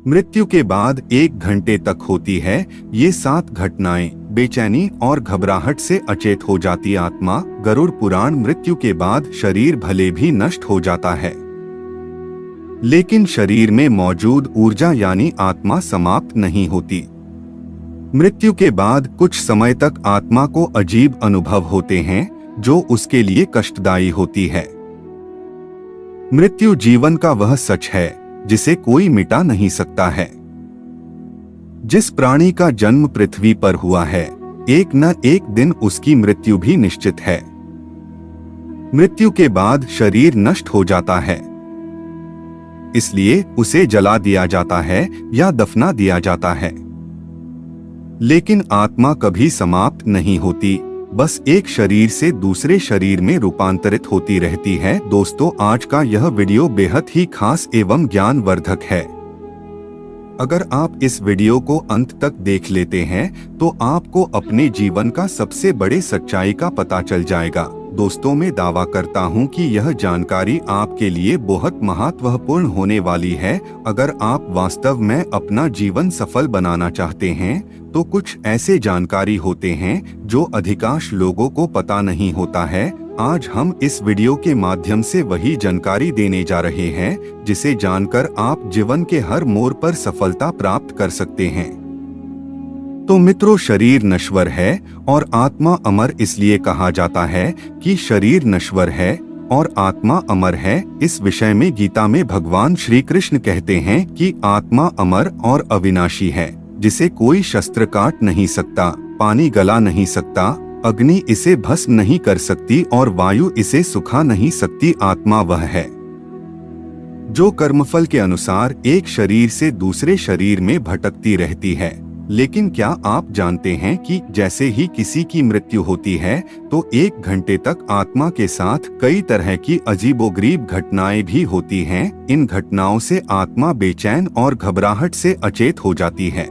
मृत्यु के बाद 1 घंटे तक होती है। ये 7 घटनाएं बेचैनी और घबराहट से अचेत हो जाती आत्मा। गरुड़ पुराण मृत्यु के बाद शरीर भले भी नष्ट हो जाता है, लेकिन शरीर में मौजूद ऊर्जा यानी आत्मा समाप्त नहीं होती। मृत्यु के बाद कुछ समय तक आत्मा को अजीब अनुभव होते हैं जो उसके लिए कष्टदायी होती है। मृत्यु जीवन का वह सच है जिसे कोई मिटा नहीं सकता है। जिस प्राणी का जन्म पृथ्वी पर हुआ है, एक न एक दिन उसकी मृत्यु भी निश्चित है। मृत्यु के बाद शरीर नष्ट हो जाता है, इसलिए उसे जला दिया जाता है या दफना दिया जाता है। लेकिन आत्मा कभी समाप्त नहीं होती, बस एक शरीर से दूसरे शरीर में रूपांतरित होती रहती है। दोस्तों, आज का यह वीडियो बेहद ही खास एवं ज्ञानवर्धक है। अगर आप इस वीडियो को अंत तक देख लेते हैं तो आपको अपने जीवन का सबसे बड़े सच्चाई का पता चल जाएगा। दोस्तों, मैं दावा करता हूं कि यह जानकारी आपके लिए बहुत महत्वपूर्ण होने वाली है। अगर आप वास्तव में अपना जीवन सफल बनाना चाहते हैं तो कुछ ऐसे जानकारी होते हैं जो अधिकांश लोगों को पता नहीं होता है। आज हम इस वीडियो के माध्यम से वही जानकारी देने जा रहे हैं जिसे जानकर आप जीवन के हर मोड़ पर सफलता प्राप्त कर सकते हैं। तो मित्रों, शरीर नश्वर है और आत्मा अमर इसलिए कहा जाता है कि शरीर नश्वर है और आत्मा अमर है। इस विषय में गीता में भगवान श्री कृष्ण कहते हैं कि आत्मा अमर और अविनाशी है, जिसे कोई शस्त्र काट नहीं सकता, पानी गला नहीं सकता, अग्नि इसे भस्म नहीं कर सकती और वायु इसे सुखा नहीं सकती। आत्मा वह है जो कर्मफल के अनुसार एक शरीर से दूसरे शरीर में भटकती रहती है। लेकिन क्या आप जानते हैं कि जैसे ही किसी की मृत्यु होती है तो 1 घंटे तक आत्मा के साथ कई तरह की अजीबोगरीब घटनाएं भी होती हैं। इन घटनाओं से आत्मा बेचैन और घबराहट से अचेत हो जाती है।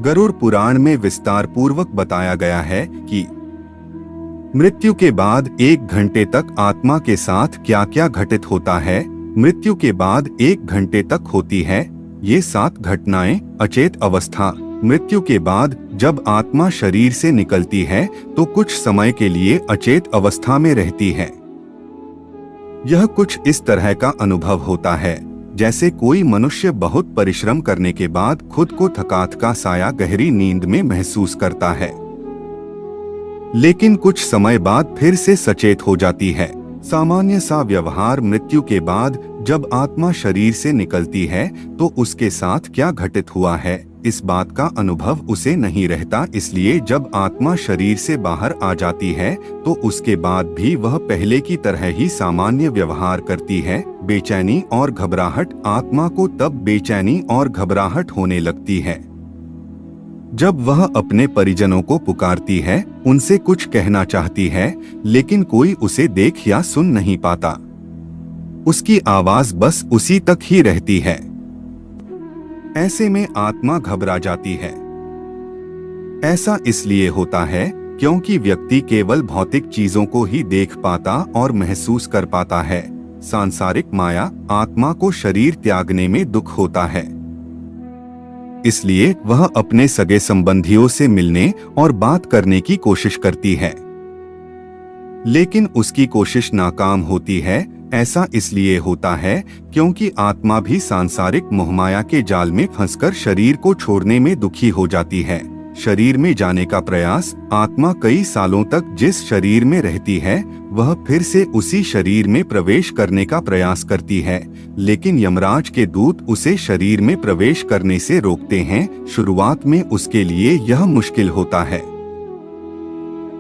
गरुड़ पुराण में विस्तार पूर्वक बताया गया है कि मृत्यु के बाद 1 घंटे तक आत्मा के साथ क्या क्या घटित होता है। मृत्यु के बाद 1 घंटे तक होती है ये 7 घटनाएं। अचेत अवस्था। मृत्यु के बाद जब आत्मा शरीर से निकलती है तो कुछ समय के लिए अचेत अवस्था में रहती है। यह कुछ इस तरह का अनुभव होता है जैसे कोई मनुष्य बहुत परिश्रम करने के बाद खुद को थकान का साया गहरी नींद में महसूस करता है, लेकिन कुछ समय बाद फिर से सचेत हो जाती है। सामान्य सा व्यवहार। मृत्यु के बाद जब आत्मा शरीर से निकलती है तो उसके साथ क्या घटित हुआ है इस बात का अनुभव उसे नहीं रहता, इसलिए जब आत्मा शरीर से बाहर आ जाती है तो उसके बाद भी वह पहले की तरह ही सामान्य व्यवहार करती है। बेचैनी और घबराहट। आत्मा को तब बेचैनी और घबराहट होने लगती है जब वह अपने परिजनों को पुकारती है, उनसे कुछ कहना चाहती है, लेकिन कोई उसे देख या सुन नहीं पाता। उसकी आवाज बस उसी तक ही रहती है। ऐसे में आत्मा घबरा जाती है। ऐसा इसलिए होता है क्योंकि व्यक्ति केवल भौतिक चीजों को ही देख पाता और महसूस कर पाता है। सांसारिक माया। आत्मा को शरीर त्यागने में दुख होता है, इसलिए वह अपने सगे संबंधियों से मिलने और बात करने की कोशिश करती है, लेकिन उसकी कोशिश नाकाम होती है। ऐसा इसलिए होता है क्योंकि आत्मा भी सांसारिक मोहमाया के जाल में फंसकर शरीर को छोड़ने में दुखी हो जाती है। शरीर में जाने का प्रयास। आत्मा कई सालों तक जिस शरीर में रहती है वह फिर से उसी शरीर में प्रवेश करने का प्रयास करती है, लेकिन यमराज के दूत उसे शरीर में प्रवेश करने से रोकते हैं। शुरुआत में उसके लिए यह मुश्किल होता है,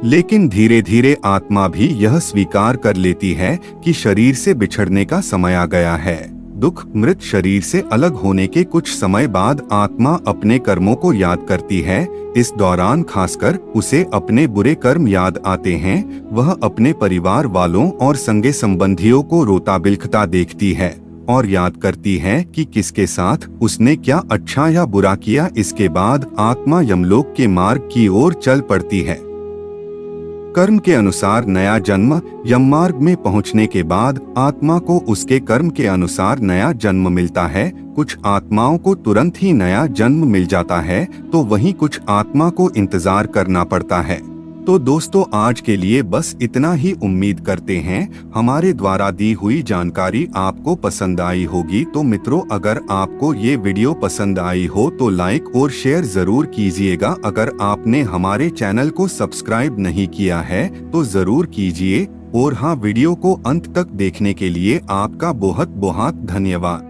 लेकिन धीरे धीरे आत्मा भी यह स्वीकार कर लेती है कि शरीर से बिछड़ने का समय आ गया है। दुख। मृत शरीर से अलग होने के कुछ समय बाद आत्मा अपने कर्मों को याद करती है। इस दौरान खासकर उसे अपने बुरे कर्म याद आते हैं। वह अपने परिवार वालों और संगे संबंधियों को रोता बिलखता देखती है और याद करती है कि किसके साथ उसने क्या अच्छा या बुरा किया। इसके बाद आत्मा यमलोक के मार्ग की ओर चल पड़ती है। कर्म के अनुसार नया जन्म। यम मार्ग में पहुंचने के बाद आत्मा को उसके कर्म के अनुसार नया जन्म मिलता है। कुछ आत्माओं को तुरंत ही नया जन्म मिल जाता है तो वहीं कुछ आत्मा को इंतजार करना पड़ता है। तो दोस्तों, आज के लिए बस इतना ही। उम्मीद करते हैं हमारे द्वारा दी हुई जानकारी आपको पसंद आई होगी। तो मित्रों, अगर आपको ये वीडियो पसंद आई हो तो लाइक और शेयर जरूर कीजिएगा। अगर आपने हमारे चैनल को सब्सक्राइब नहीं किया है तो जरूर कीजिए। और हाँ, वीडियो को अंत तक देखने के लिए आपका बहुत बहुत धन्यवाद।